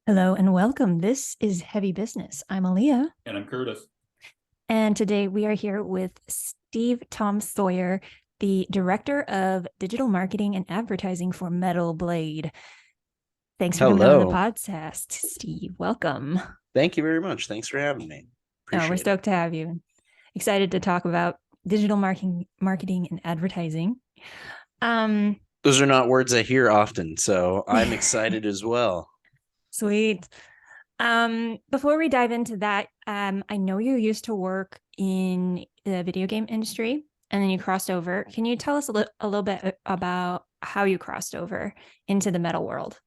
Hello and welcome. This is Heavy Business. I'm Aaliyah, And I'm Curtis. and today we are here with Steve Tom Sawyer, the Director of Digital Marketing and Advertising for Metal Blade. Thanks for coming on to the Hello. podcast, Steve. Welcome. Thank you very much. Thanks for having me. Oh, we're Appreciate it. stoked to have you. Excited to talk about digital marketing and advertising. Um, Those are not words I hear often, so I'm excited as well. Sweet. Before we dive into that, I know you used to work in the video game industry and then you crossed over. Can you tell us a little bit about how you crossed over into the metal world?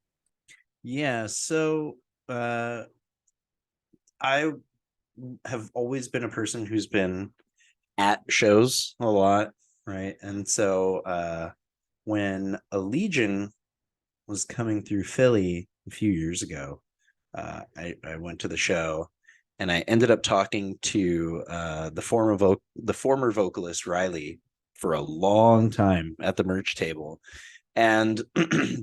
Yeah, so I have always been a person who's been at shows a lot, right? And so when Allegiant was coming through Philly a few years ago, I went to the show and I ended up talking to the former vocalist Riley for a long time at the merch table. And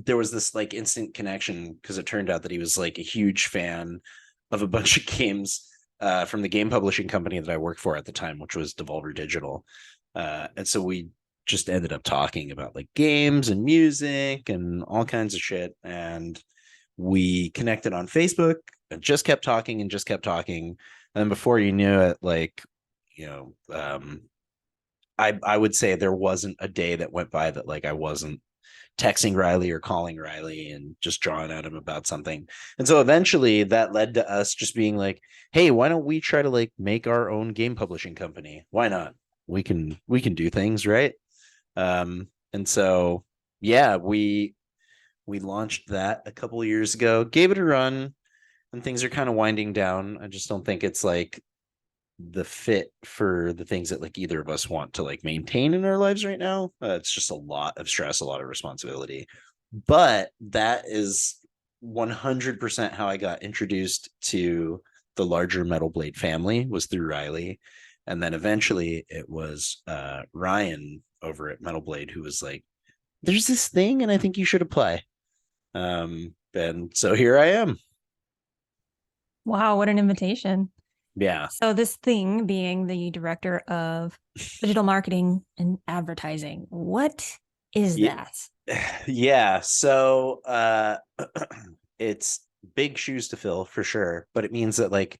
there was this like instant connection because it turned out that he was like a huge fan of a bunch of games from the game publishing company that I worked for at the time, which was Devolver Digital. And so we just ended up talking about like games and music and all kinds of shit. And we connected on Facebook and just kept talking and just kept talking. And then before you knew it, like, you know, I would say there wasn't a day that went by that like I wasn't texting Riley or calling Riley and just drawing at him about something. And so eventually that led to us just being like, hey, why don't we try to like make our own game publishing company? Why not? We can do things, right? And so yeah, we launched that a couple of years ago, gave it a run, and things are kind of winding down. I just don't think it's like the fit for the things that like either of us want to like maintain in our lives right now. It's just a lot of stress, a lot of responsibility. But that is 100% how I got introduced to the larger Metal Blade family was through Riley. And then eventually it was Ryan over at Metal Blade who was like, there's this thing and I think you should apply. And so here I am. Wow, what an invitation. Yeah. So this thing being the Director of Digital Marketing and Advertising, what is Yeah. that? Yeah. So it's big shoes to fill for sure, but it means that like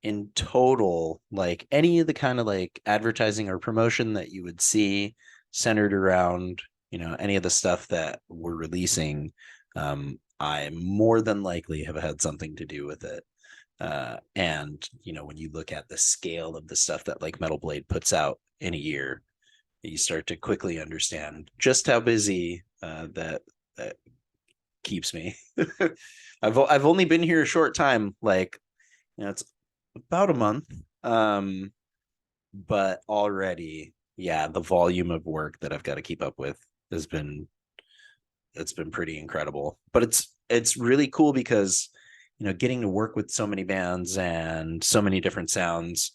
in total, like any of the kind of like advertising or promotion that you would see centered around, any of the stuff that we're releasing, I more than likely have had something to do with it. And when you look at the scale of the stuff that like Metal Blade puts out in a year, you start to quickly understand just how busy that keeps me. I've only been here a short time, like it's about a month, but already, yeah, the volume of work that I've got to keep up with has been it's been pretty incredible. But it's really cool because getting to work with so many bands and so many different sounds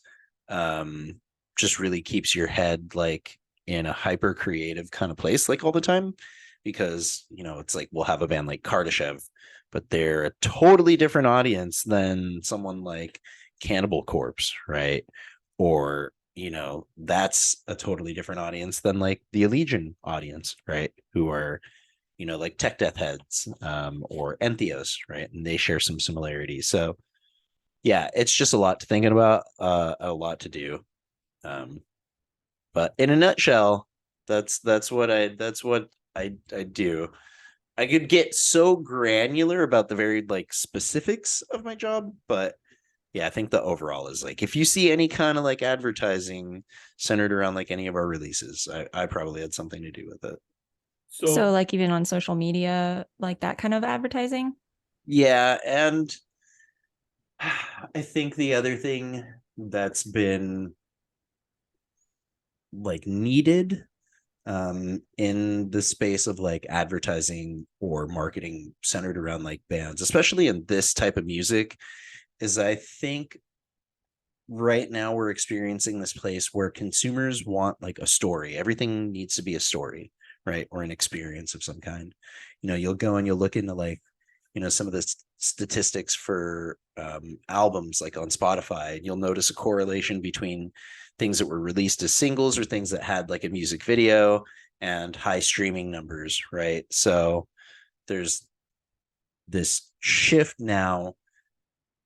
just really keeps your head like in a hyper creative kind of place like all the time because it's like we'll have a band like Kardashev, but they're a totally different audience than someone like Cannibal Corpse, right? Or that's a totally different audience than like the Allegiant audience, right? Who are like Tech Death Heads, or Entheos, right? And they share some similarities. So yeah, it's just a lot to thinking about, a lot to do. Um, but in a nutshell, that's what I do. I could get so granular about the very like specifics of my job, but yeah, I think the overall is like if you see any kind of like advertising centered around like any of our releases, I probably had something to do with it. So So, like even on social media, like that kind of advertising? Yeah, and I think the other thing that's been like needed in the space of like advertising or marketing centered around like bands, especially in this type of music, is I think right now we're experiencing this place where consumers want like a story. Everything needs to be a story, right? Or an experience of some kind. You'll go and you'll look into like some of the statistics for albums like on Spotify, and you'll notice a correlation between things that were released as singles or things that had like a music video and high streaming numbers, right? So there's this shift now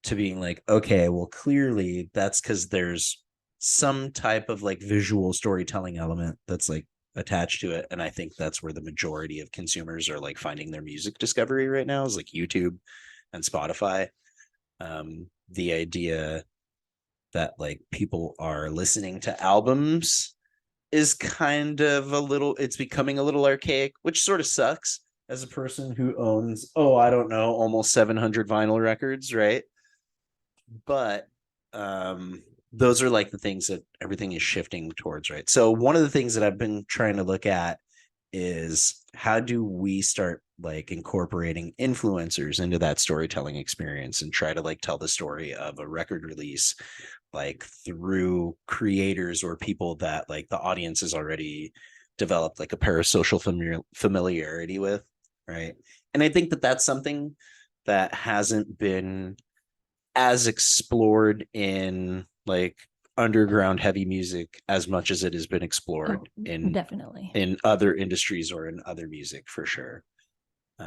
to being like, okay, well, clearly that's because there's some type of like visual storytelling element that's like attached to it. And I think that's where the majority of consumers are like finding their music discovery right now, is like YouTube and Spotify. The idea that like people are listening to albums is kind of it's becoming a little archaic, which sort of sucks as a person who owns, oh, I don't know, almost 700 vinyl records, right? But those are like the things that everything is shifting towards, right? So one of the things that I've been trying to look at is how do we start like incorporating influencers into that storytelling experience and try to like tell the story of a record release like through creators or people that like the audience has already developed like a parasocial familiarity with, right? And I think that that's something that hasn't been as explored in like underground heavy music as much as it has been explored Oh, in definitely. other industries or in other music for sure.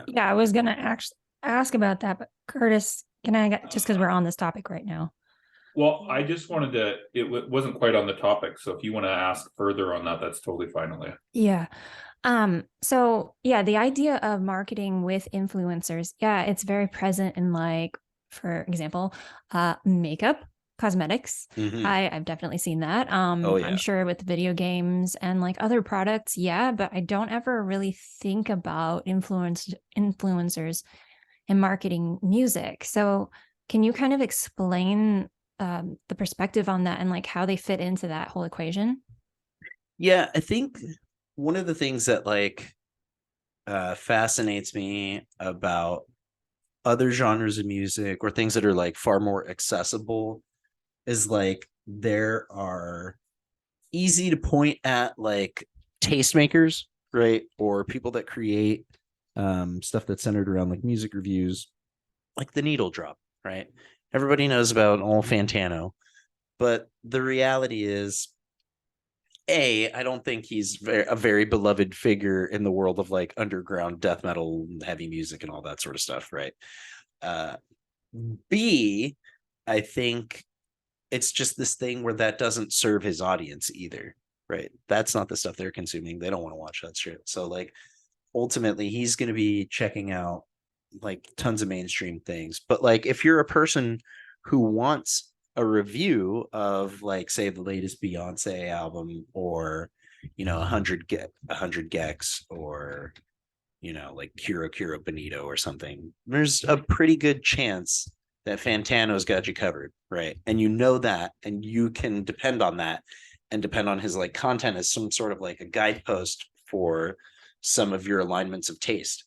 Yeah, I was gonna actually ask about that, but Curtis, can I get just because we're on this topic right now? Well, I just wanted to, wasn't quite on the topic. So if you want to ask further on that, that's totally fine with you. Yeah. So yeah, the idea of marketing with influencers, yeah, it's very present in like, for example, makeup, cosmetics. Mm-hmm. I've definitely seen that. Oh I'm yeah. sure with video games and like other products, yeah, but I don't ever really think about influencers in marketing music. So can you kind of explain the perspective on that and like how they fit into that whole equation? Yeah, I think one of the things that like fascinates me about other genres of music or things that are like far more accessible is like there are easy to point at like tastemakers, right? Or people that create stuff that's centered around like music reviews, like the needle drop, right? Everybody knows about old Fantano, but the reality is, I don't think he's a very beloved figure in the world of like underground death metal, heavy music, and all that sort of stuff, right? Uh, B, I think it's just this thing where that doesn't serve his audience either, right? That's not the stuff they're consuming. They don't want to watch that shit. So like ultimately he's going to be checking out like tons of mainstream things. But like if you're a person who wants a review of like say the latest Beyonce album or 100 gex or like Kira Kira Bonito or something, there's a pretty good chance that Fantano's got you covered, right? And you know that, and you can depend on that and depend on his like content as some sort of like a guidepost for some of your alignments of taste.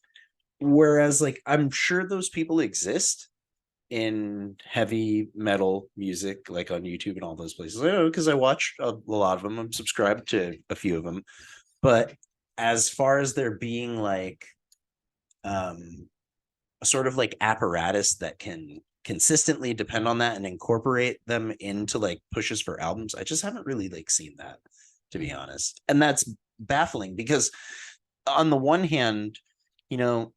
Whereas like I'm sure those people exist in heavy metal music, like on YouTube and all those places. I know because I watch a lot of them. I'm subscribed to a few of them. But as far as there being like a sort of like apparatus that can consistently depend on that and incorporate them into like pushes for albums, I just haven't really like seen that, to be honest. And that's baffling because on the one hand, you know,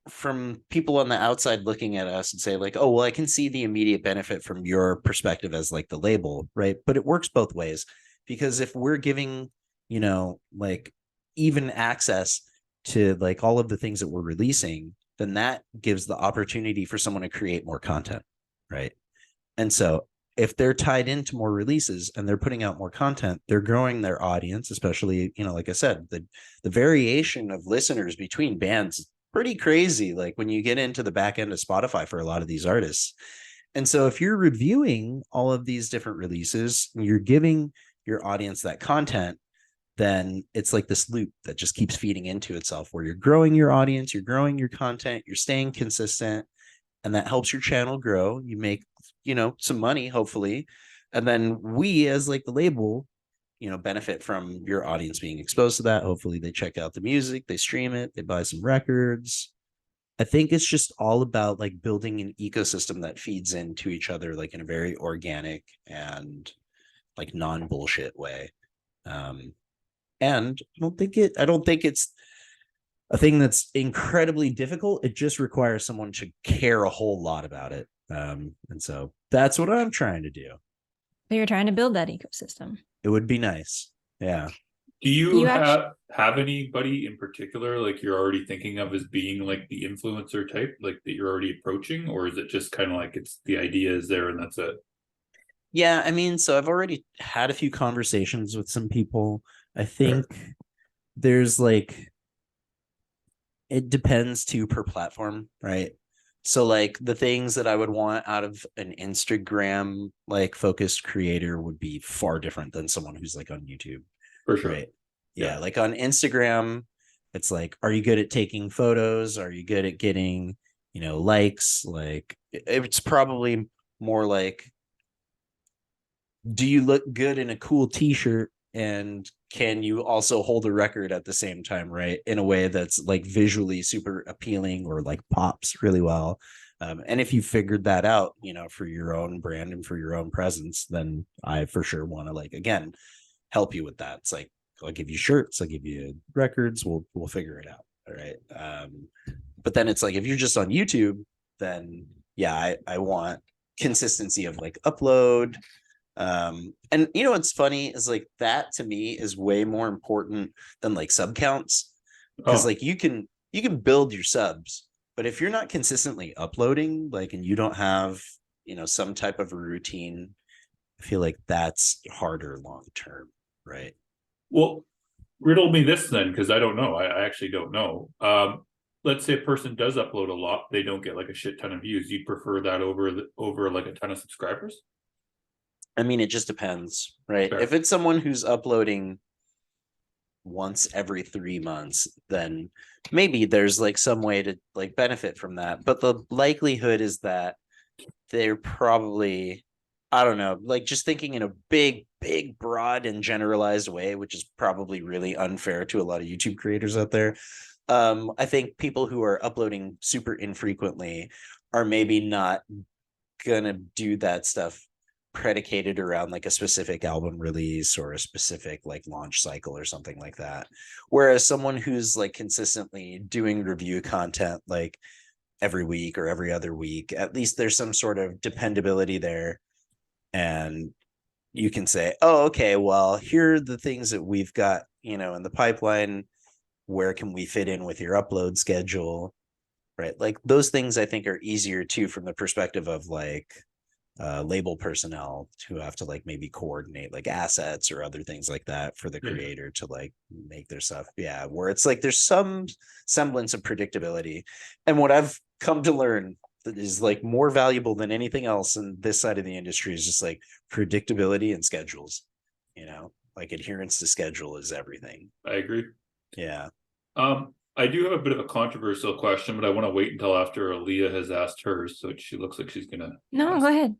from people on the outside looking at us and say like, oh, well, I can see the immediate benefit from your perspective as like the label, right? But it works both ways, because if we're giving, like even access to like all of the things that we're releasing, then that gives the opportunity for someone to create more content, right? And so if they're tied into more releases and they're putting out more content, they're growing their audience, especially, like I said, the variation of listeners between bands is pretty crazy. Like when you get into the back end of Spotify for a lot of these artists. And so if you're reviewing all of these different releases, you're giving your audience that content, then it's like this loop that just keeps feeding into itself where you're growing your audience, you're growing your content, you're staying consistent, and that helps your channel grow. You make, some money, hopefully. And then we, as like the label, benefit from your audience being exposed to that. Hopefully they check out the music, they stream it, they buy some records. I think it's just all about like building an ecosystem that feeds into each other like in a very organic and like non-bullshit way. And I don't think it's a thing that's incredibly difficult. It just requires someone to care a whole lot about it. And so that's what I'm trying to do. But you're trying to build that ecosystem. It would be nice. Yeah. Do you You actually, have anybody in particular like you're already thinking of as being like the influencer type, like that you're already approaching, or is it just kind of like it's the idea is there and that's it? Yeah, I mean, so I've already had a few conversations with some people. I think there's like it depends too per platform, right? So like the things that I would want out of an Instagram like focused creator would be far different than someone who's like on YouTube, For sure. right? Yeah, like on Instagram, it's like, are you good at taking photos? Are you good at getting, likes? Like it's probably more like, do you look good in a cool t-shirt, and can you also hold a record at the same time, right, in a way that's like visually super appealing or like pops really well. And if you figured that out, for your own brand and for your own presence, then I for sure want to like again help you with that. It's like, I'll give you shirts, I'll give you records, we'll figure it out. All right. But then it's like, if you're just on YouTube, then yeah, I want consistency of like upload. And what's funny is like that to me is way more important than like sub counts, because Oh, like you can build your subs, but if you're not consistently uploading, like, and you don't have some type of a routine, I feel like that's harder long term, right? well, riddle me this then, because I don't know. I actually don't know. Let's say a person does upload a lot, they don't get like a shit ton of views. You'd prefer that over like a ton of subscribers? I mean, it just depends, right? Fair. If it's someone who's uploading once every 3 months, then maybe there's like some way to like benefit from that. But the likelihood is that they're probably, I don't know, like just thinking in a big, big, broad and generalized way, which is probably really unfair to a lot of YouTube creators out there. I think people who are uploading super infrequently are maybe not gonna do that stuff predicated around like a specific album release or a specific like launch cycle or something like that. Whereas someone who's like consistently doing review content like every week or every other week, at least there's some sort of dependability there. And you can say, oh, okay, well, here are the things that we've got, in the pipeline. Where can we fit in with your upload schedule? Right. Like those things I think are easier too from the perspective of like label personnel who have to like maybe coordinate like assets or other things like that for the Yeah. creator to like make their stuff. Yeah, where it's like there's some semblance of predictability. And what I've come to learn that is like more valuable than anything else in this side of the industry is just like predictability and schedules. Like adherence to schedule is everything. I agree. Yeah. I do have a bit of a controversial question, but I want to wait until after Aaliyah has asked hers, so she looks like she's gonna no, ask. go ahead.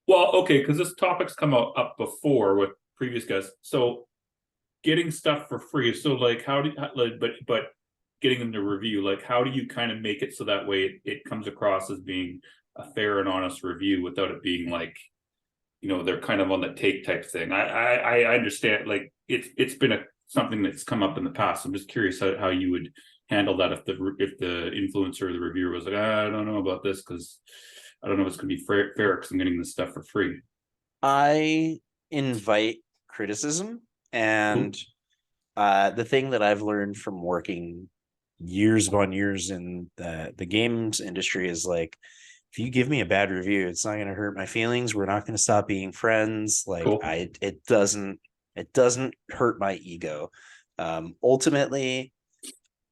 Well, okay, because this topic's come up before with previous guests. So getting stuff for free. So like how do like but getting them to review, like how do you kind of make it so that way it comes across as being a fair and honest review without it being like, they're kind of on the take type thing. I understand like it's been something that's come up in the past. I'm just curious how you would handle that if the influencer or the reviewer was like, I don't know about this because I don't know if it's gonna be fair because I'm getting this stuff for free. I invite criticism, and the thing that I've learned from working years upon years in the games industry is like, if you give me a bad review, it's not going to hurt my feelings. We're not going to stop being friends. Like Cool. it doesn't hurt my ego. Ultimately,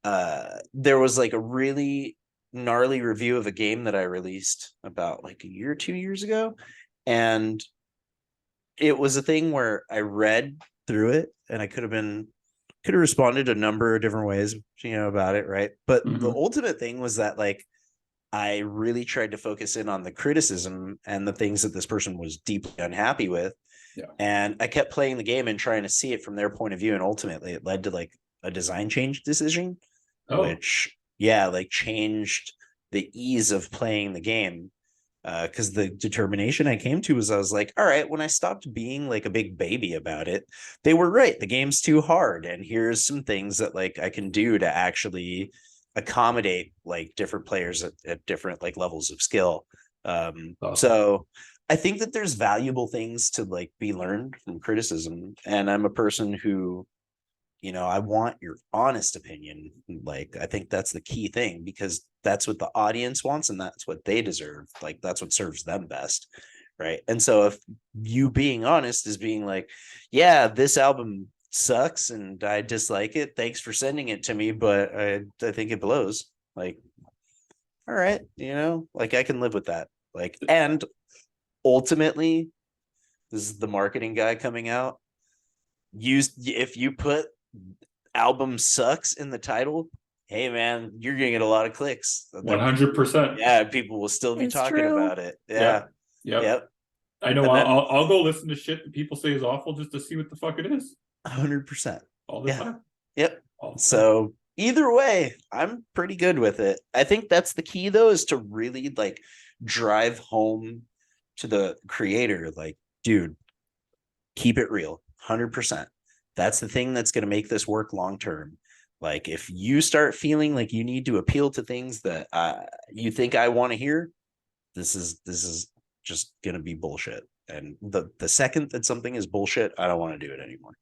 there was like a really gnarly review of a game that I released about like a year or 2 years ago, and it was a thing where I read through it and I could have responded a number of different ways, about it, right? But the Mhm. ultimate thing was that like I really tried to focus in on the criticism and the things that this person was deeply unhappy with. Yeah. And I kept playing the game and trying to see it from their point of view. And ultimately it led to like a design change decision, Oh, which yeah, like changed the ease of playing the game. Because the determination I came to was I was like, all right, when I stopped being like a big baby about it, they were right. The game's too hard. And here's some things that like I can do to actually accommodate like different players at different like levels of skill. Awesome. So I think that there's valuable things to like be learned from criticism. And I'm a person who, I want your honest opinion. Like, I think that's the key thing because that's what the audience wants and that's what they deserve. Like, that's what serves them best. Right. And so, if you being honest is being like, yeah, this album sucks and I dislike it. Thanks for sending it to me, but I think it blows. Like, all right, like I can live with that. Like, and ultimately, this is the marketing guy coming out. If you put album sucks in the title, hey man, you're gonna get a lot of clicks. 100%. Yeah, people will still be It's talking true. about it. Yeah. Yep. Yep. Yep. I know And then I'll go listen to shit that people say is awful just to see what the fuck it is 100%. all the Yeah. time. Yep. All the time. So either way, I'm pretty good with it. I think that's the key though, is to really like drive home to the creator, like, dude, keep it real. 100%. That's the thing that's going to make this work long term. Like if you start feeling like you need to appeal to things that you think I want to hear, this is just going to be bullshit. And the second that something is bullshit, I don't want to do it anymore.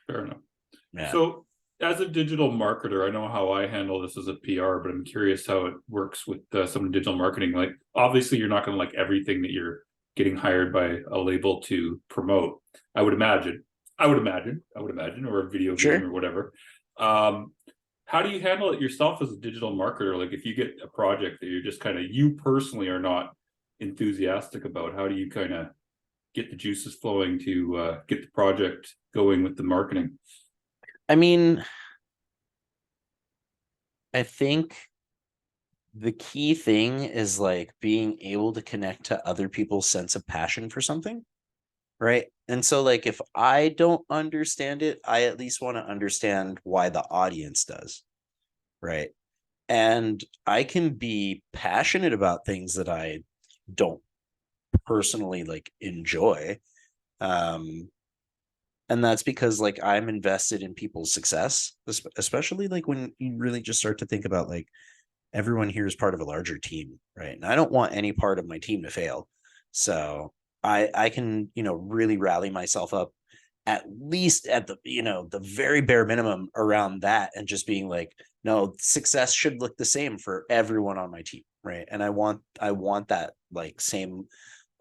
Fair enough. Yeah. So, as a digital marketer, I know how I handle this as a PR, but I'm curious how it works with some digital marketing. Like, obviously, you're not going to like everything that you're getting hired by a label to promote. I would imagine. Or a video game Sure. or whatever. How do you handle it yourself as a digital marketer? Like, if you get a project that you're just kind of, you personally are not enthusiastic about, how do you kind of get the juices flowing to get the project going with the marketing? I mean, I think the key thing is like being able to connect to other people's sense of passion for something. Right. And so, like, if I don't understand it, I at least want to understand why the audience does. Right. And I can be passionate about things that I don't personally like enjoy. Um, and that's because like I'm invested in people's success, especially like when you really just start to think about like everyone here is part of a larger team, right? And I don't want any part of my team to fail. So I can, really rally myself up at least at the very bare minimum around that and just being like, no, success should look the same for everyone on my team, right? And I want that like same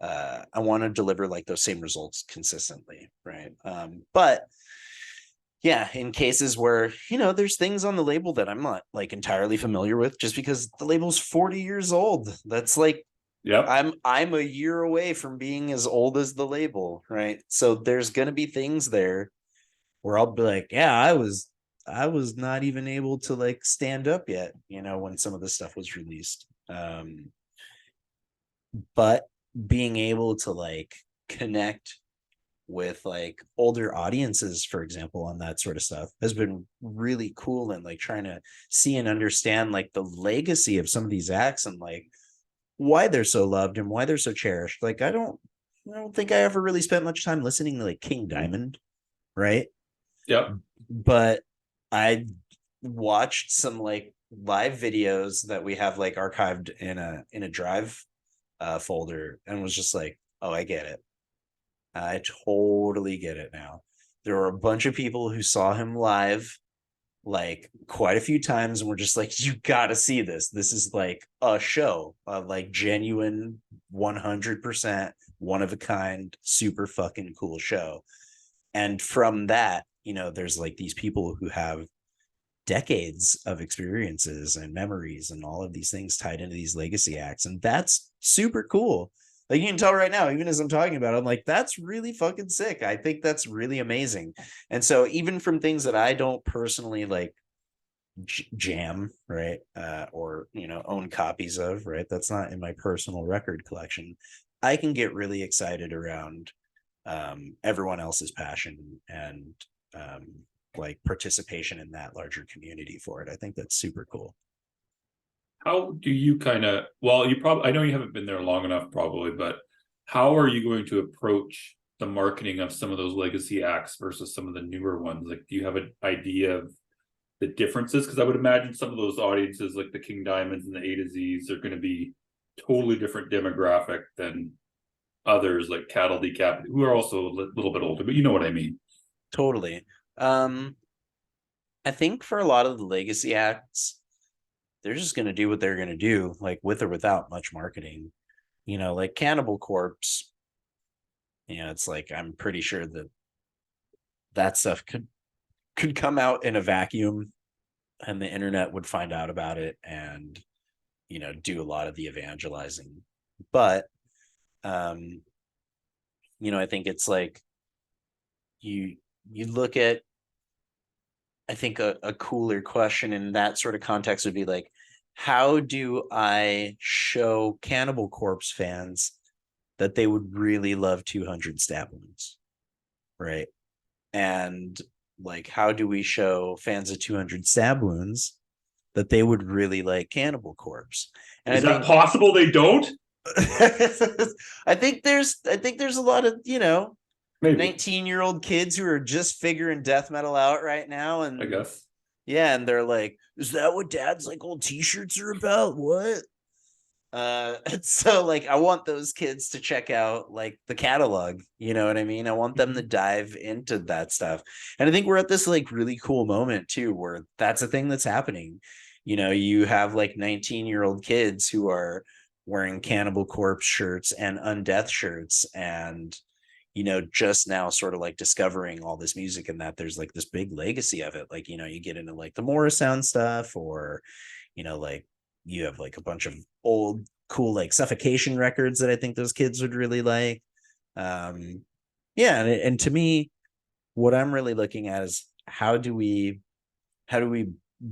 I want to deliver like those same results consistently, right? But yeah, in cases where there's things on the label that I'm not like entirely familiar with, just because the label's 40 years old. That's like Yep. I'm a year away from being as old as the label, right? So there's gonna be things there where I'll be like, yeah, I was not even able to like stand up yet, when some of the stuff was released. But being able to like connect with like older audiences, for example, on that sort of stuff has been really cool, and like trying to see and understand like the legacy of some of these acts and like why they're so loved and why they're so cherished. Like I don't think I ever really spent much time listening to like King Diamond, right? Yep. But I watched some like live videos that we have like archived in a drive folder, and was just like, oh, I get it. I totally get it now. There were a bunch of people who saw him live like quite a few times and were just like, you gotta see this. This is like a show, like genuine 100% one of a kind, super fucking cool show. And from that, there's like these people who have decades of experiences and memories and all of these things tied into these legacy acts. And that's super cool. Like you can tell right now, even as I'm talking about it, I'm like, that's really fucking sick. I think that's really amazing. And so even from things that I don't personally like jam, right? Or, own copies of, right? That's not in my personal record collection. I can get really excited around everyone else's passion and like participation in that larger community for it. I think that's super cool. how do you kind of, well, you probably, I know you haven't been there long enough probably, but how are you going to approach the marketing of some of those legacy acts versus some of the newer ones? Like, do you have an idea of the differences? Because I would imagine some of those audiences, like the King Diamonds and the A to Z's, are going to be totally different demographic than others like Cattle Decap, who are also a little bit older, but you know what I mean. Totally. I think for a lot of the legacy acts, they're just going to do what they're going to do, like with or without much marketing. Like Cannibal Corpse, it's like I'm pretty sure that stuff could come out in a vacuum and the internet would find out about it and do a lot of the evangelizing. But I think it's like you look at, I think a cooler question in that sort of context would be like, how do I show Cannibal Corpse fans that they would really love 200 Stab Wounds, right? And like, how do we show fans of 200 Stab Wounds that they would really like Cannibal Corpse? And Is that possible they don't? I think there's a lot of, Maybe. 19-year-old kids who are just figuring death metal out right now. And I guess. Yeah, and they're like, is that what dad's like old t-shirts are about? What? So like I want those kids to check out like the catalog, you know what I mean? I want them to dive into that stuff. And I think we're at this like really cool moment too, where that's a thing that's happening. You have like 19-year-old kids who are wearing Cannibal Corpse shirts and Undeath shirts and just now sort of like discovering all this music and that there's like this big legacy of it. Like, you get into like the Morrisound stuff or, like you have like a bunch of old cool like Suffocation records that I think those kids would really like. Yeah. And to me, what I'm really looking at is how do we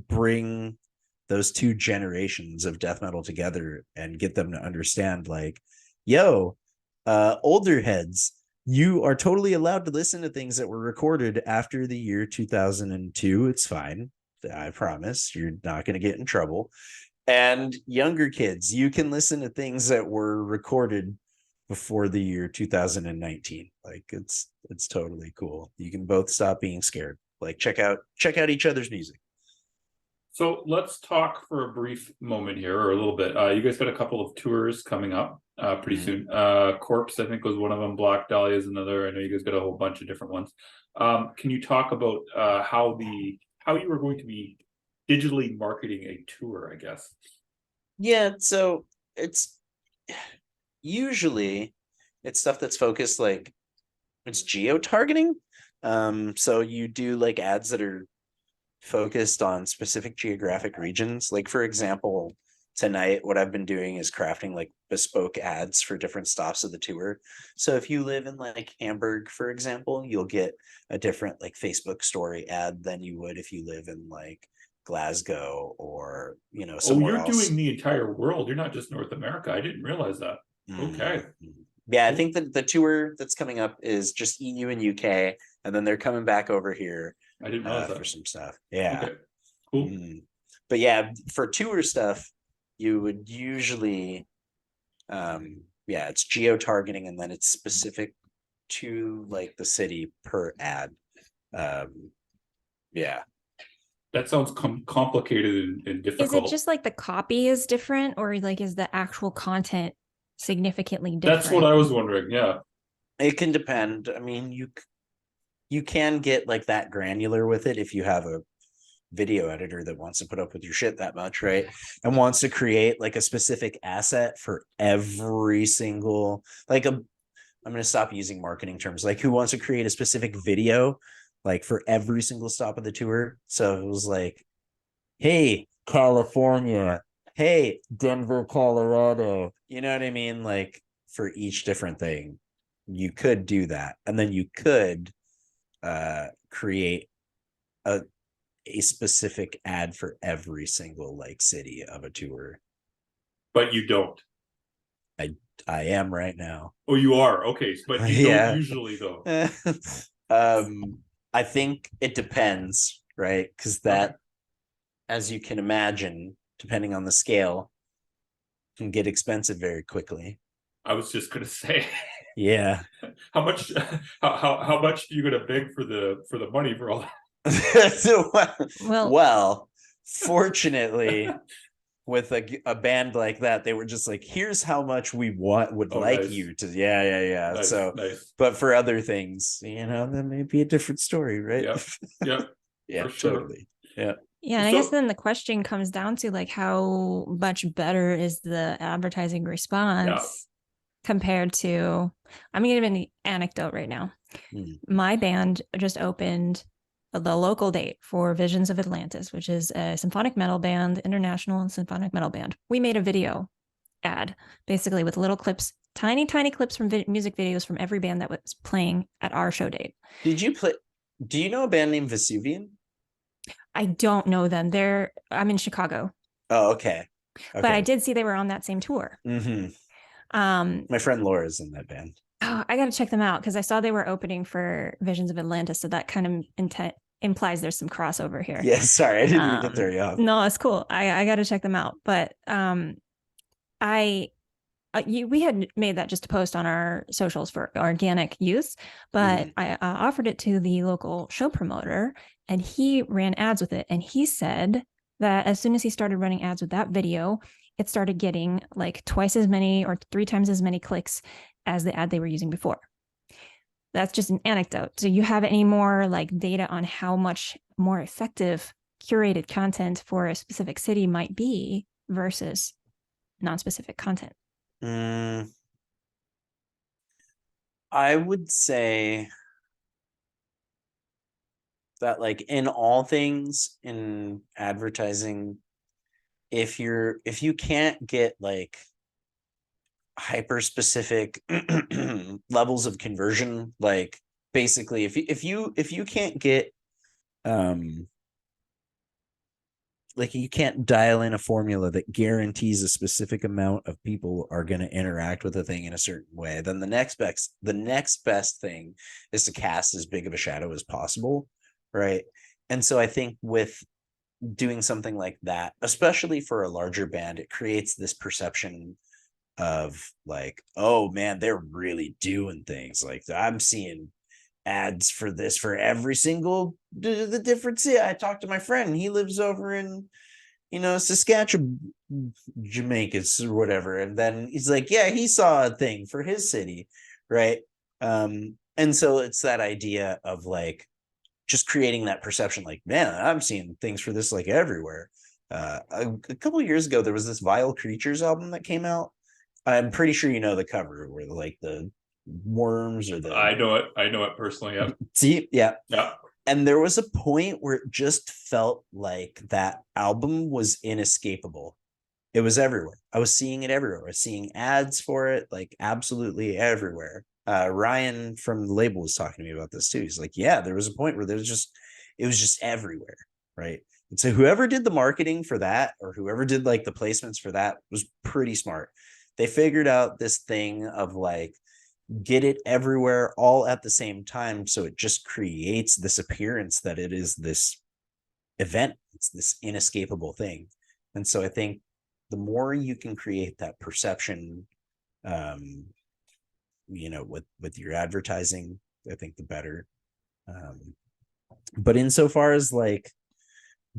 bring those two generations of death metal together and get them to understand like, yo, older heads, you are totally allowed to listen to things that were recorded after the year 2002. It's fine. I promise you're not going to get in trouble. And younger kids, you can listen to things that were recorded before the year 2019. Like it's totally cool. You can both stop being scared. Like check out each other's music. So let's talk for a brief moment here, or a little bit. You guys got a couple of tours coming up pretty soon. Corpse, I think, was one of them. Black Dahlia is another. I know you guys got a whole bunch of different ones. Can you talk about how you were going to be digitally marketing a tour, I guess? Yeah, so it's usually it's stuff that's focused like it's geo-targeting. So you do like ads that are focused on specific geographic regions. Like for example, tonight what I've been doing is crafting like bespoke ads for different stops of the tour. So if you live in like Hamburg, for example, you'll get a different like Facebook story ad than you would if you live in like Glasgow or somewhere you're else. doing the entire world. You're not just North America. I didn't realize that. Okay. Yeah, I think that the tour that's coming up is just EU and UK, and then they're coming back over here I didn't realize that. for some stuff. Yeah. Okay. Cool. But yeah, for tour stuff, you would usually it's geo-targeting and then it's specific to like the city per ad. Yeah. That sounds complicated and difficult. Is it just like the copy is different, or like is the actual content significantly different? That's what I was wondering. Yeah. It can depend. I mean, you can get like that granular with it if you have a video editor that wants to put up with your shit that much, right? And wants to create like a specific asset for every single I'm going to stop using marketing terms, like who wants to create a specific video like for every single stop of the tour. So it was like, hey, California, hey, Denver, Colorado, you know what I mean? Like for each different thing, you could do that. And then you could create a specific ad for every single like city of a tour. But you don't. I am right now. Oh, you are? Okay. But you don't usually though. I think it depends, right? Because that, as you can imagine, depending on the scale, can get expensive very quickly. I was just gonna say, Yeah. how much how much are you gonna beg for the money for all that? So, Well, well, fortunately, with a band like that, they were just like, here's how much we would Oh, like nice. you to. Yeah. Nice, So, nice. but for other things, that may be a different story, right? Yep, yep, Yeah, for sure. totally. Yeah. yeah, and I guess So then the question comes down to like how much better is the advertising yeah, response compared to, I'm gonna give an anecdote right now. Hmm. My band just opened the local date for Visions of Atlantis, which is a symphonic metal band, international symphonic metal band. We made a video ad basically with little clips, tiny, tiny clips from music videos from every band that was playing at our show date. Did you play? Do you know a band named Vesuvian? I don't know them. I'm in Chicago, Oh, okay. but I Okay. did see they were on that same tour. Hmm. Um, My friend Laura's in that band. oh, I got to check them out because I saw they were opening for Visions of Atlantis, so that kind of implies there's some crossover here. Yeah, sorry, I didn't mean to throw you off. No, it's cool. I got to check them out, but I we had made that just a post on our socials for organic use, but I offered it to the local show promoter, and he ran ads with it, and he said that as soon as he started running ads with that video, it started getting like twice as many or 3 times as many clicks as the ad they were using before. That's just an anecdote. So you have any more like data on how much more effective curated content for a specific city might be versus non-specific content? I would say that, like, in all things in advertising, if you can't get like hyper specific levels of conversion, like basically if you can't get like you can't dial in a formula that guarantees a specific amount of people are going to interact with a thing in a certain way, then the next best thing is to cast as big of a shadow as possible, right? And so I think with doing something like that, especially for a larger band, it creates this perception of like, oh man, they're really doing things. Like, I'm seeing ads for this for every single the different city. I talked to my friend, he lives over in Saskatchewan, Jamaica or whatever, and then he's like, yeah, he saw a thing for his city, right? And so it's that idea of like just creating that perception, like, man, I'm seeing things for this like everywhere. A couple of years ago there was this Vile Creatures album that came out. I'm pretty sure you know the cover where like the worms or the I know it. I know it personally. Yep. see, yeah. Yeah. And there was a point where it just felt like that album was inescapable. It was everywhere. I was seeing it everywhere. I was seeing ads for it, like absolutely everywhere. Ryan from the label was talking to me about this too. He's like, yeah, there was a point where it was just everywhere, right? And so whoever did the marketing for that, or whoever did like the placements for that, was pretty smart. They figured out this thing of like, get it everywhere all at the same time, so it just creates this appearance that it is this event, it's this inescapable thing. And so I think the more you can create that perception with your advertising, I think the better. But insofar as like,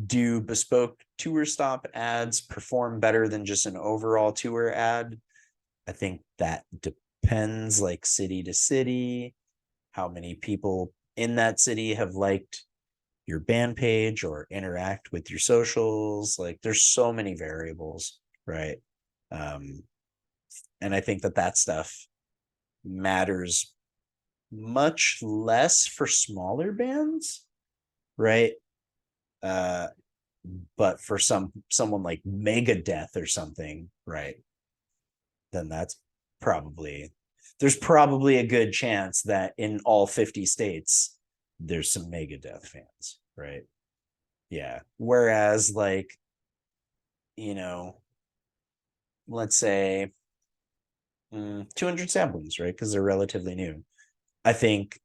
do bespoke tour stop ads perform better than just an overall tour ad? I think that depends, like city to city, how many people in that city have liked your band page or interact with your socials. Like, there's so many variables, right? And I think that stuff matters much less for smaller bands, right? But for someone like Megadeth or something, right, then there's probably a good chance that in all 50 states there's some Megadeth fans, right? Yeah. Whereas like, let's say 200 samplings, right? Because they're relatively new. I think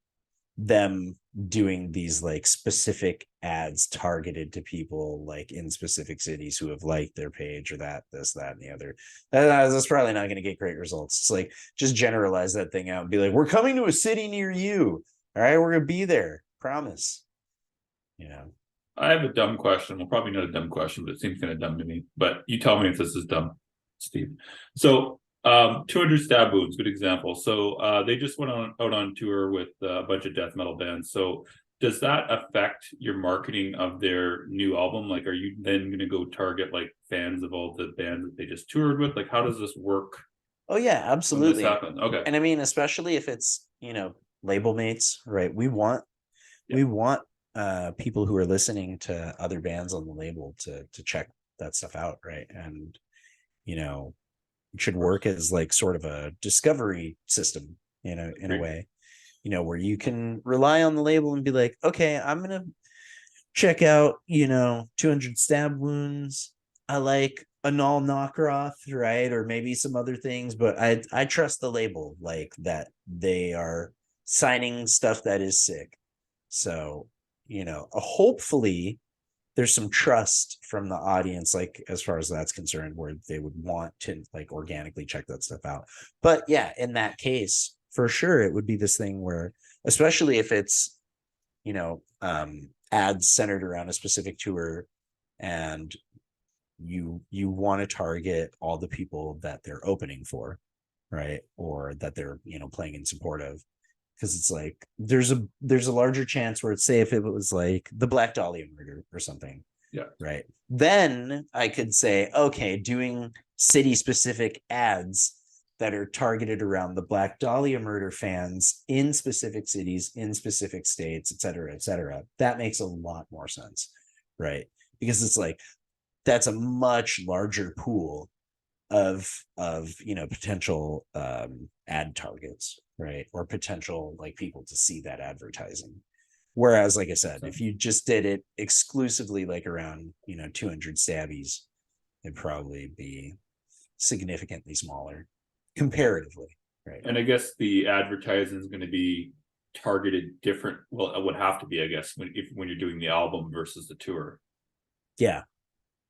them doing these like specific ads targeted to people like in specific cities who have liked their page or this, that, and the other. That's probably not going to get great results. It's like just generalize that thing out and be like, we're coming to a city near you. All right, we're gonna be there. Promise. You know. I have a dumb question. Well, probably not a dumb question, but it seems kind of dumb to me. But you tell me if this is dumb, Steve. So 200 Stab Wounds, good example. So they just went out on tour with a bunch of death metal bands. So does that affect your marketing of their new album? Like, are you then going to go target like fans of all the bands that they just toured with? Like, how does this work? Oh yeah, When this absolutely. happens? Okay. And I mean, especially if it's, label mates, right? We want people who are listening to other bands on the label to check that stuff out, right? And it should work as like sort of a discovery system, in a way, where you can rely on the label and be like, okay, I'm gonna check out 200 Stab Wounds. I like a Null Knockroth, right? Or maybe some other things, but I trust the label, like that they are signing stuff that is sick. So hopefully there's some trust from the audience, like as far as that's concerned, where they would want to like organically check that stuff out. But yeah, in that case, for sure, it would be this thing where, especially if it's ads centered around a specific tour, and you want to target all the people that they're opening for, right? Or that they're playing in support of, because it's like there's a larger chance where it's, say if it was like the Black Dahlia murder or something, Yeah. right, then I could say, okay, doing city specific ads that are targeted around the Black Dahlia murder fans in specific cities, in specific states, et cetera, that makes a lot more sense, right? Because it's like that's a much larger pool of potential ad targets, right? Or potential like people to see that advertising. Whereas, like I said, if you just did it exclusively like around 200 stabbies, it'd probably be significantly smaller comparatively, right? And I guess the advertising is going to be targeted different. Well, it would have to be, I guess, when you're doing the album versus the tour. Yeah,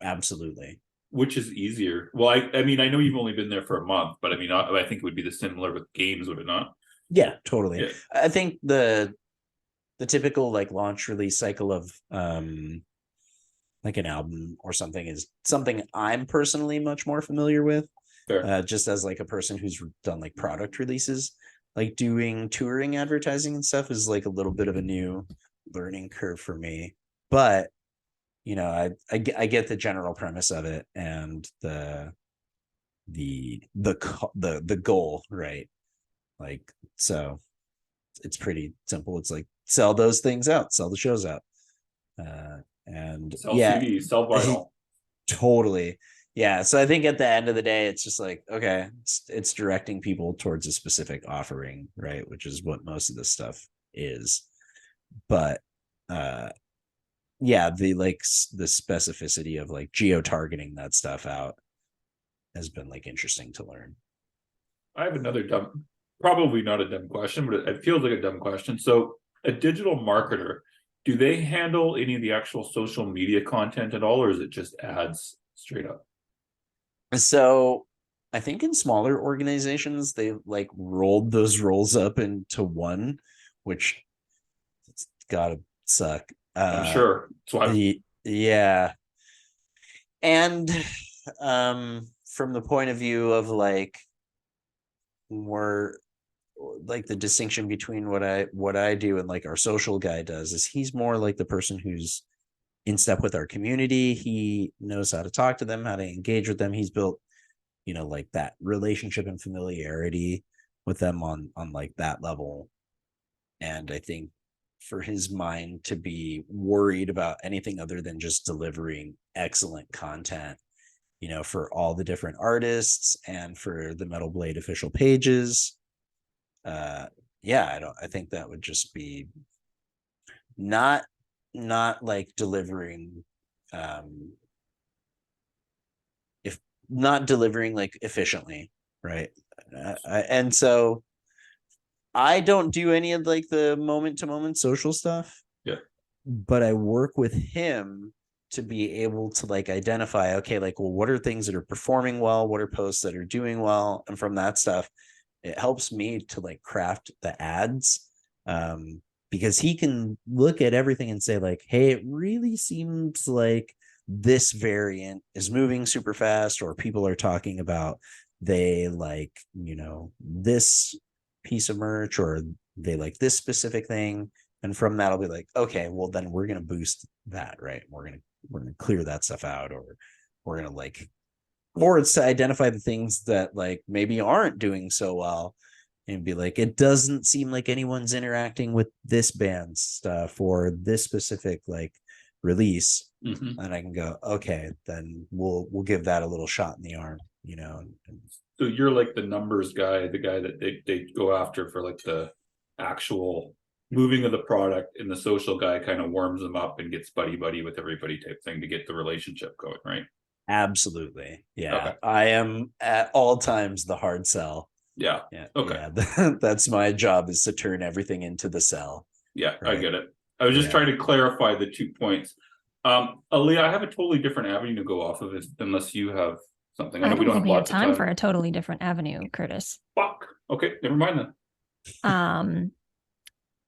absolutely. Which is easier? Well, I mean, I know you've only been there for a month, but I mean, I think it would be the similar with games, would it not? Yeah, totally. Yeah. I think the typical like launch release cycle of like an album or something is something I'm personally much more familiar with. Just as like a person who's done like product releases. Like doing touring advertising and stuff is like a little bit of a new learning curve for me. But I get the general premise of it and the goal, right? Like, so it's pretty simple. It's like sell those things out, sell the shows out, and Sell CDs, sell vinyl. Totally. Yeah. So I think at the end of the day, it's just like, okay, it's directing people towards a specific offering, right? Which is what most of this stuff is. But yeah, the specificity of like geo-targeting that stuff out has been like interesting to learn. I have another dumb, probably not a dumb question, but it feels like a dumb question. So a digital marketer, do they handle any of the actual social media content at all, or is it just ads straight up? So I think in smaller organizations, they like rolled those roles up into one, which it's gotta suck. I'm sure. Yeah. And from the point of view of like more like the distinction between what I do and like our social guy does is he's more like the person who's in step with our community. He knows how to talk to them, how to engage with them. He's built like that relationship and familiarity with them on like that level. And I think for his mind to be worried about anything other than just delivering excellent content, for all the different artists and for the Metal Blade official pages, I think that would just be not like delivering if not delivering like efficiently, right? And so I don't do any of like the moment to moment social stuff. Yeah. But I work with him to be able to like identify, okay, like, well, what are things that are performing well? What are posts that are doing well? And from that stuff, it helps me to like craft the ads. Because he can look at everything and say, like, hey, it really seems like this variant is moving super fast, or people are talking about they like, this piece of merch, or they like this specific thing. And from that, I'll be like, okay, well, then we're gonna boost that, right? We're gonna clear that stuff out, or we're gonna like, or it's to identify the things that like maybe aren't doing so well, and be like, it doesn't seem like anyone's interacting with this band's stuff or this specific like release. Mm-hmm. And I can go, okay, then we'll give that a little shot in the arm, So you're like the numbers guy, the guy that they go after for like the actual moving of the product, and the social guy kind of warms them up and gets buddy with everybody type thing to get the relationship going, right? Absolutely. Yeah. Okay. I am at all times the hard sell. Yeah. Yeah. Okay. Yeah. That's my job, is to turn everything into the sell. Yeah, I Right. get it. I was just Yeah. trying to clarify the 2 points. Aaliyah, I have a totally different avenue to go off of it, unless you have something. I I know we don't don't think have we have lots of time time. for a totally different avenue, Curtis. Fuck. Okay, never mind then.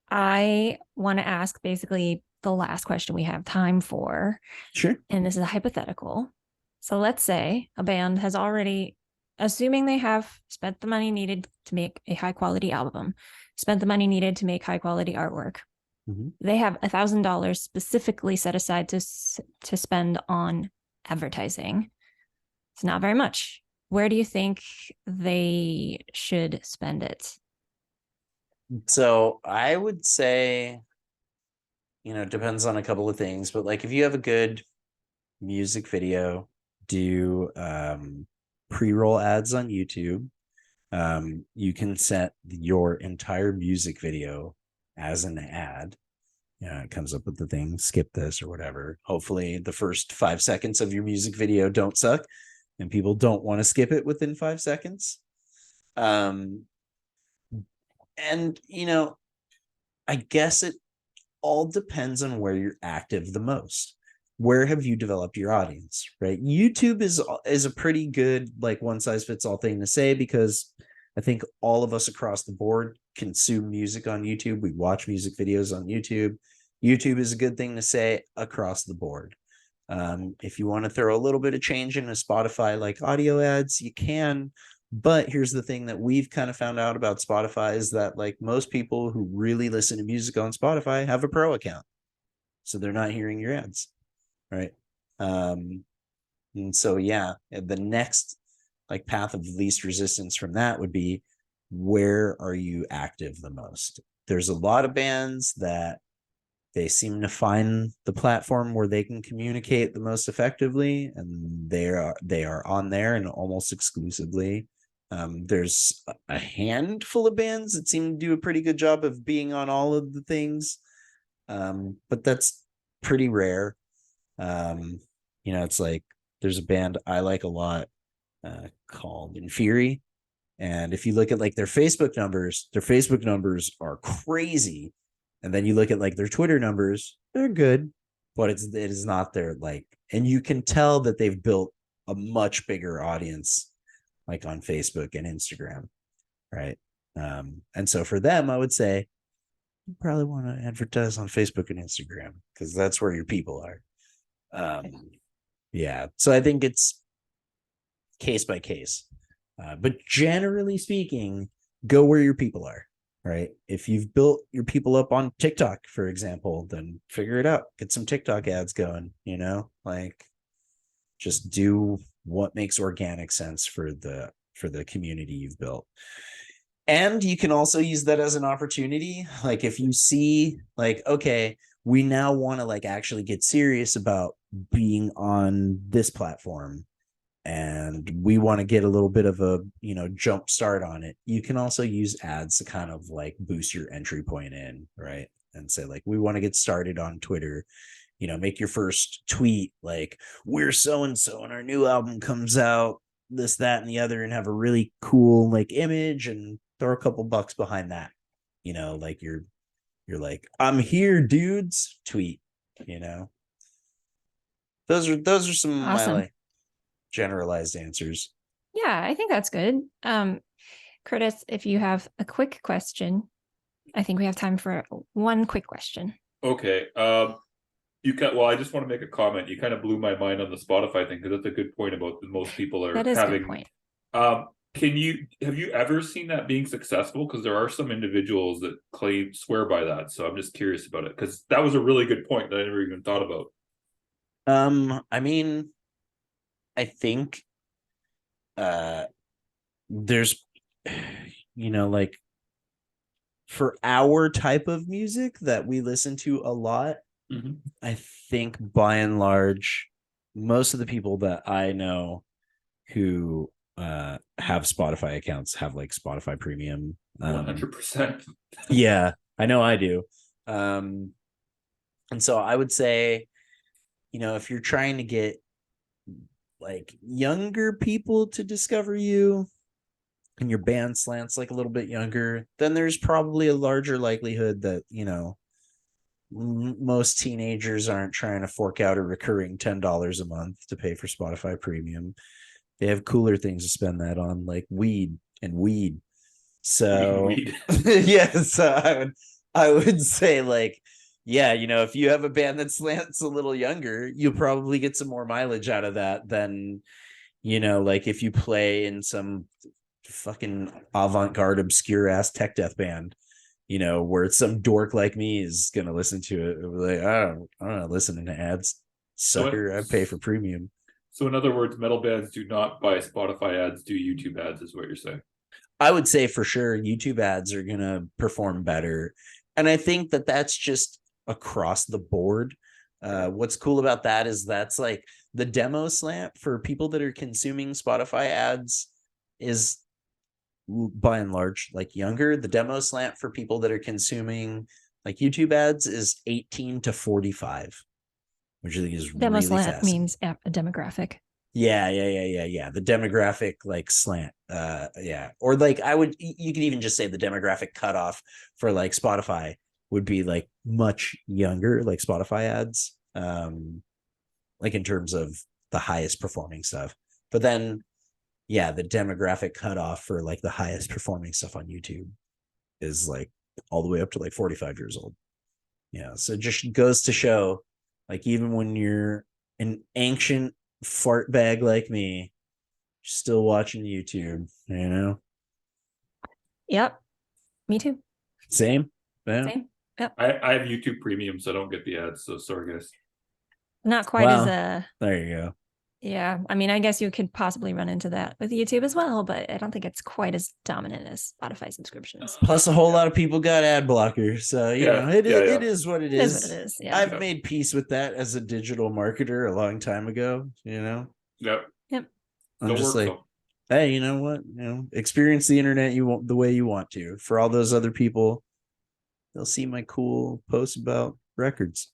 I want to ask basically the last question we have time for. Sure. And this is a hypothetical. So let's say a band has already, assuming they have spent the money needed to make a high quality album, spent the money needed to make high quality artwork. Mm-hmm. They have $1,000 specifically set aside to spend on advertising. It's not very much. Where do you think they should spend it? So I would say, it depends on a couple of things, but like if you have a good music video, do pre-roll ads on YouTube. You can set your entire music video as an ad. It comes up with the thing, skip this or whatever. Hopefully the first 5 seconds of your music video don't suck and people don't want to skip it within 5 seconds. And I guess it all depends on where you're active the most. Where have you developed your audience, right? YouTube is a pretty good like one size fits all thing to say, because I think all of us across the board consume music on YouTube. We watch music videos on YouTube. YouTube is a good thing to say across the board. If you want to throw a little bit of change into Spotify like audio ads, you can. But here's the thing that we've kind of found out about Spotify is that like most people who really listen to music on Spotify have a pro account. So they're not hearing your ads. Right. And so, yeah, the next like path of least resistance from that would be, where are you active the most? There's a lot of bands that they seem to find the platform where they can communicate the most effectively, and they are on there and almost exclusively. There's a handful of bands that seem to do a pretty good job of being on all of the things, but that's pretty rare. It's like there's a band I like a lot called Inferi, and if you look at like their Facebook numbers are crazy, and then you look at like their Twitter numbers, they're good, but it is not their like, and you can tell that they've built a much bigger audience like on Facebook and Instagram, right? And so for them, I would say you probably want to advertise on Facebook and Instagram, because that's where your people are. Yeah, so I think it's case by case, but generally speaking, go where your people are, right? If you've built your people up on TikTok, for example, then figure it out, get some TikTok ads going, like just do what makes organic sense for the community you've built. And you can also use that as an opportunity. Like if you see like, okay, we now want to like actually get serious about being on this platform, and we want to get a little bit of a jump start on it, you can also use ads to kind of like boost your entry point in, right? And say like, we want to get started on Twitter, make your first tweet like, we're so and so and our new album comes out this, that, and the other, and have a really cool like image, and throw a couple bucks behind that, you know, like you're like, I'm here, dudes, tweet, you know. Those are some of my Awesome. like generalized answers. Yeah, I think that's good. Curtis, if you have a quick question, I think we have time for one quick question. Okay. You can. Well, I just want to make a comment. You kind of blew my mind on the Spotify thing because that's a good point about that most people are That is a good having. point. Have you ever seen that being successful? Because there are some individuals that swear by that. So I'm just curious about it because that was a really good point that I never even thought about. I mean, I think there's, you know, like for our type of music that we listen to a lot, I think by and large, most of the people that I know who have Spotify accounts have like Spotify Premium. 100%. Yeah, I know I do. And so I would say, you know, if you're trying to get like younger people to discover you and your band slants like a little bit younger, then there's probably a larger likelihood that, you know, most teenagers aren't trying to fork out a recurring $10 a month to pay for Spotify Premium. They have cooler things to spend that on, like weed and weed. So yes, I would say like, yeah, you know, if you have a band that slants a little younger, you'll probably get some more mileage out of that than, you know, like if you play in some fucking avant-garde obscure ass tech death band, you know, where some dork like me is gonna listen to it. Like, I'm not listening to ads, sucker. I pay for premium. So in other words, metal bands do not buy Spotify ads, do YouTube ads, is what you're saying. I would say for sure YouTube ads are gonna perform better, and I think that that's just across the board. What's cool about that is that's like the demo slant for people that are consuming Spotify ads is by and large like younger. The demo slant for people that are consuming like YouTube ads is 18 to 45, which I think is Demo really slant fascinating. means a demographic. Yeah. The demographic like slant. Yeah. Or like you could even just say the demographic cutoff for like Spotify would be like much younger, like Spotify ads. Like in terms of the highest performing stuff. But then yeah, the demographic cutoff for like the highest performing stuff on YouTube is like all the way up to like 45 years old. Yeah. So it just goes to show, like, even when you're an ancient fart bag like me, still watching YouTube, you know? Yep. Me too. Same. Yeah. Same. Yep. I have YouTube Premium, so I don't get the ads. So sorry, guys. Not quite as Well, a. there you go. Yeah. I mean, I guess you could possibly run into that with YouTube as well, but I don't think it's quite as dominant as Spotify subscriptions. Plus, a whole lot of people got ad blockers. So, you know, it is what it It is what is. it is. Yeah. I've made peace with that as a digital marketer a long time ago, you know? Yep. Yep. I'm Still just works, like, though. hey, you know what? You know, experience the internet you want the way you want to. For all those other people, they'll see my cool posts about records.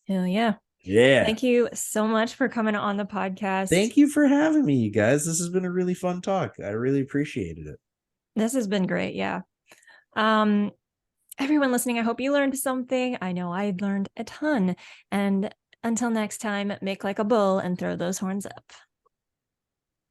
Hell yeah. Yeah. Thank you so much for coming on the podcast. Thank you for having me, you guys. This has been a really fun talk. I really appreciated it. This has been great. Yeah. Everyone listening, I hope you learned something. I know I learned a ton. And until next time, make like a bull and throw those horns up.